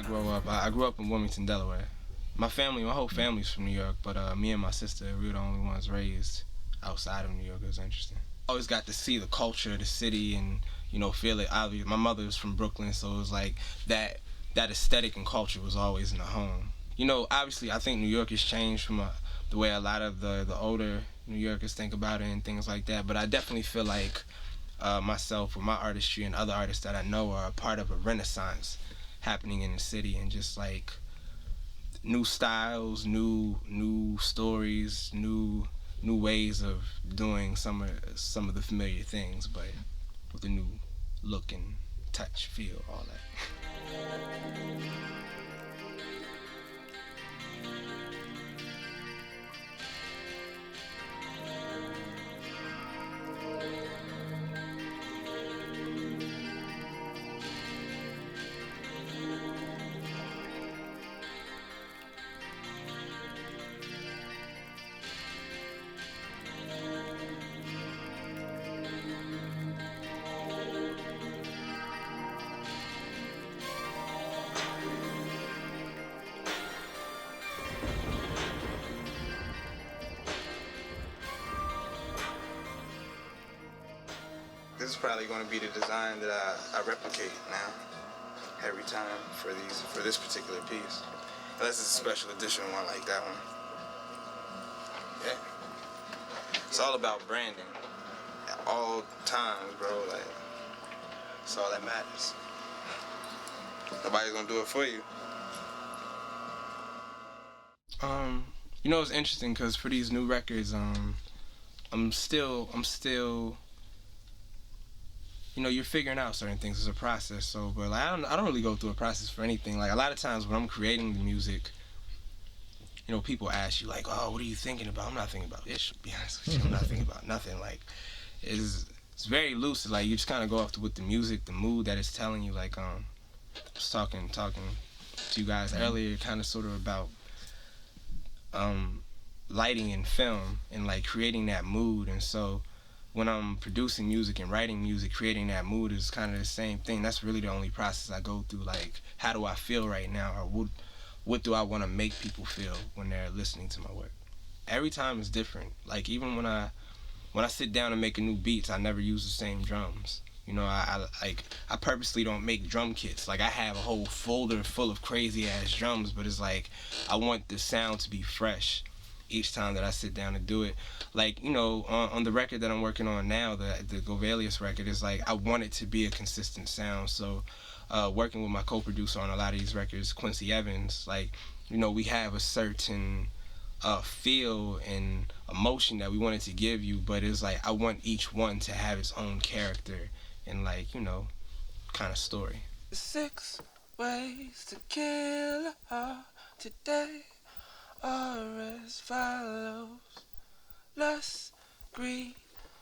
I grew up in Wilmington, Delaware. My whole family's from New York, but me and my sister, we were the only ones raised outside of New York. It was interesting. I always got to see the culture of the city and, you know, feel it. Obviously, my mother was from Brooklyn, so it was like that aesthetic and culture was always in the home. You know, obviously, I think New York has changed from the way a lot of the older New Yorkers think about it and things like that, but I definitely feel like myself with my artistry and other artists that I know are a part of a renaissance happening in the city, and just like new styles, new stories, new ways of doing some of the familiar things, but with a new look and touch, feel, all that. This is probably going to be the design that I replicate now every time for this particular piece. Unless it's a special edition one like that one. Yeah. It's all about branding. At all times, bro. Like, it's all that matters. Nobody's gonna do it for you. You know, it's interesting because for these new records, I'm still, you know, you're figuring out certain things as a process. So, but like, I don't really go through a process for anything. Like, a lot of times when I'm creating the music, you know, people ask you like, "Oh, what are you thinking about?" I'm not thinking about this. To be honest with you, I'm not thinking about nothing. Like, it's very lucid. Like, you just kind of go off with the music, the mood that it's telling you. Like, I was talking to you guys earlier, kind of sort of about lighting and film and like creating that mood. And so when I'm producing music and writing music, creating that mood is kind of the same thing. That's really the only process I go through. Like, how do I feel right now, or what do I want to make people feel when they're listening to my work? Every time is different. Like, even when I sit down and make a new beats, I never use the same drums. You know, I purposely don't make drum kits. Like, I have a whole folder full of crazy ass drums, but it's like I want the sound to be fresh each time that I sit down to do it. Like, you know, on the record that I'm working on now, the Govales record, is like I want it to be a consistent sound. So working with my co-producer on a lot of these records, Quincy Evans, like, you know, we have a certain feel and emotion that we wanted to give you, but it's like I want each one to have its own character and, like, you know, kind of story. 6 ways to kill a heart today are as follows: lust, greed,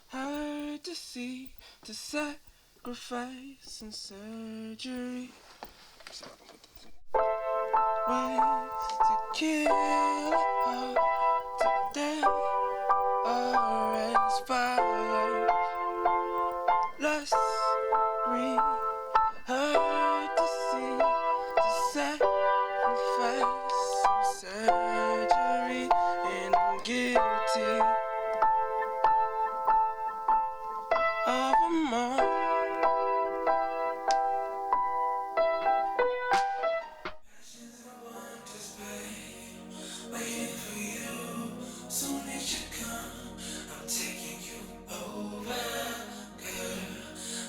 hurt to see, to sacrifice and surgery. Ways to kill a heart today are as follows: lust, greed, hurt to see, to sacrifice some surgery, and I'm guilty of them all. Waiting for you, soon as you come, I'm taking you over, girl.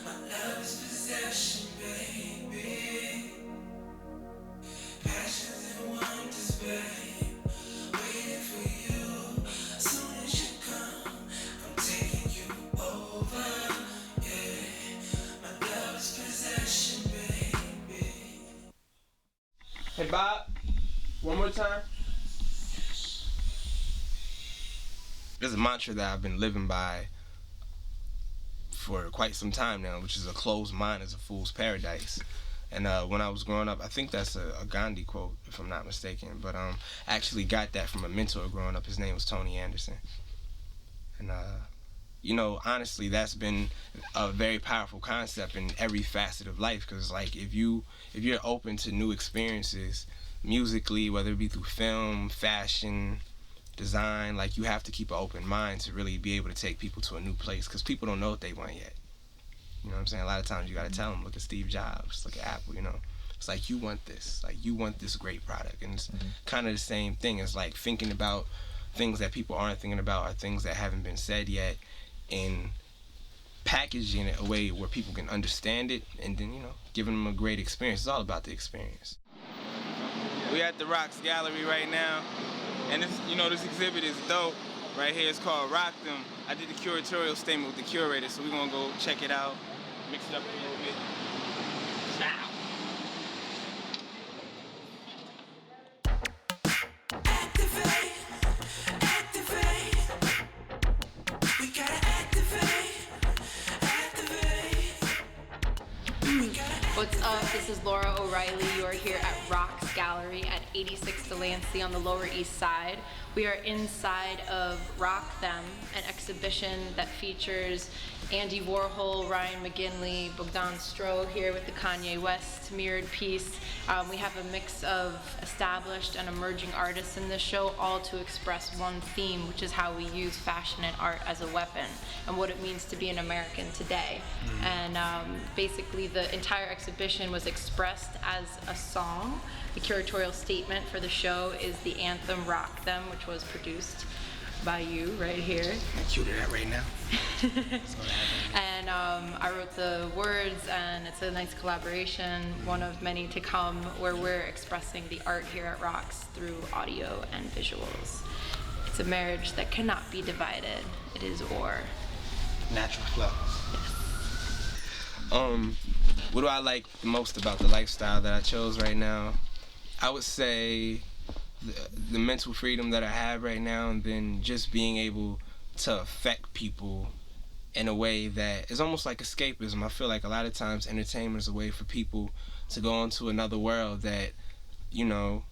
My love is possession, baby. Passions and wonders, babe. Waiting for you, soon as you come, I'm taking you over, yeah. My love is possession, baby. Hey Bob, one more time. There's a mantra that I've been living by for quite some time now, which is a closed mind is a fool's paradise. And when I was growing up, I think that's a Gandhi quote, if I'm not mistaken, but I actually got that from a mentor growing up. His name was Tony Anderson. And you know, honestly, that's been a very powerful concept in every facet of life. Because like if you're open to new experiences musically, whether it be through film, fashion, design, like you have to keep an open mind to really be able to take people to a new place. Because people don't know what they want yet. You know what I'm saying? A lot of times you got to tell them, look at Steve Jobs, look at Apple, you know. It's like, you want this. Like, you want this great product. And it's kind of the same thing. It's like thinking about things that people aren't thinking about, or things that haven't been said yet, and packaging it a way where people can understand it, and then, you know, giving them a great experience. It's all about the experience. We at the Rocks Gallery right now, and this, you know, this exhibit is dope. Right here, it's called Rock Them. I did the curatorial statement with the curator, so we're gonna go check it out, mix it up a little bit. Ciao. What's up? This is Laura O'Reilly. You are here at Rocks Gallery at 86 Delancey on the Lower East Side. We are inside of Rock Them, an exhibition that features Andy Warhol, Ryan McGinley, Bogdan Stroh here with the Kanye West mirrored piece. We have a mix of established and emerging artists in this show, all to express one theme, which is how we use fashion and art as a weapon and what it means to be an American today. And basically the entire exhibition was expressed as a song. The curatorial statement for the show is the anthem Rock Them, which was produced by you right here. I cue to that right now. And I wrote the words, and it's a nice collaboration, one of many to come, where we're expressing the art here at Rocks through audio and visuals. It's a marriage that cannot be divided. It is or. Natural flow. Yes. What do I like the most about the lifestyle that I chose right now? I would say the mental freedom that I have right now, and then just being able to affect people in a way that is almost like escapism. I feel like a lot of times entertainment is a way for people to go into another world that, you know,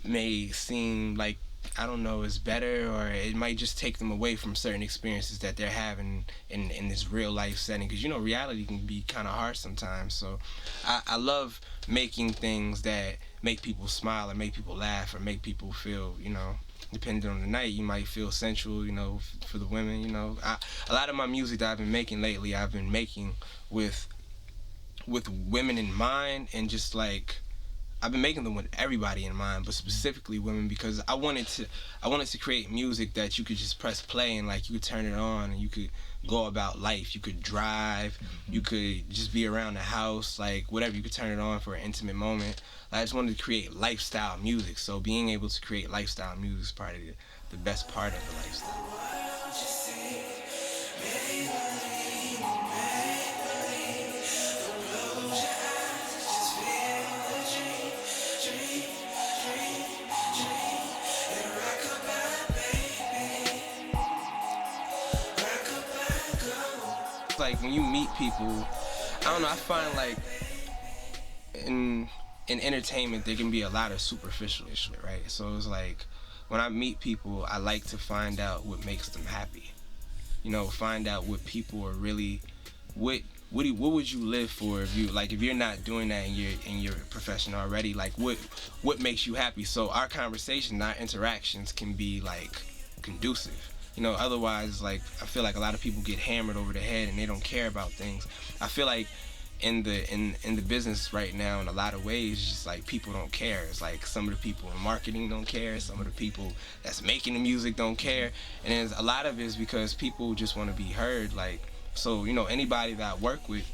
may seem like, I don't know, is better, or it might just take them away from certain experiences that they're having in this real life setting. Because, you know, reality can be kind of harsh sometimes. So I love making things that make people smile, or make people laugh, or make people feel, you know, depending on the night, you might feel sensual, you know, for the women, you know. A lot of my music that I've been making lately, I've been making with women in mind, and just like, I've been making them with everybody in mind, but specifically women, because I wanted to create music that you could just press play and like you could turn it on and you could go about life. You could drive, you could just be around the house, like whatever, you could turn it on for an intimate moment. I just wanted to create lifestyle music, so being able to create lifestyle music is probably the best part of the lifestyle. Like when you meet people, I don't know, I find like in entertainment there can be a lot of superficial shit, right? So it's like when I meet people, I like to find out what makes them happy. You know, find out what people are really, what would you live for if you're not doing that in your profession already, like what makes you happy? So our conversation, our interactions can be like conducive. You know, otherwise, like, I feel like a lot of people get hammered over the head and they don't care about things. I feel like in the business right now, in a lot of ways, it's just like people don't care. It's like some of the people in marketing don't care, some of the people that's making the music don't care, and then a lot of it is because people just want to be heard. Like, so, you know, anybody that I work with,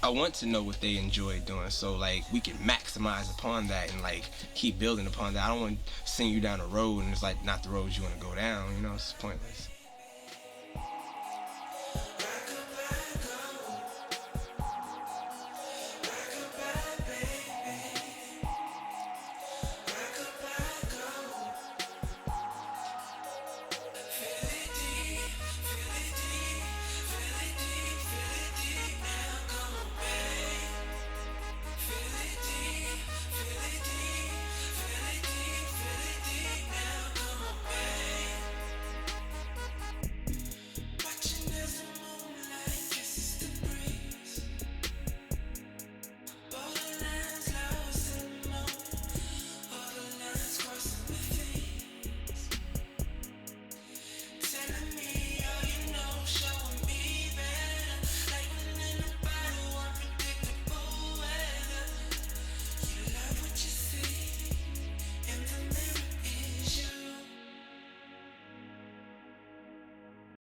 I want to know what they enjoy doing, so like we can maximize upon that and like keep building upon that. I don't want to send you down a road and it's like not the road you want to go down, you know, it's pointless.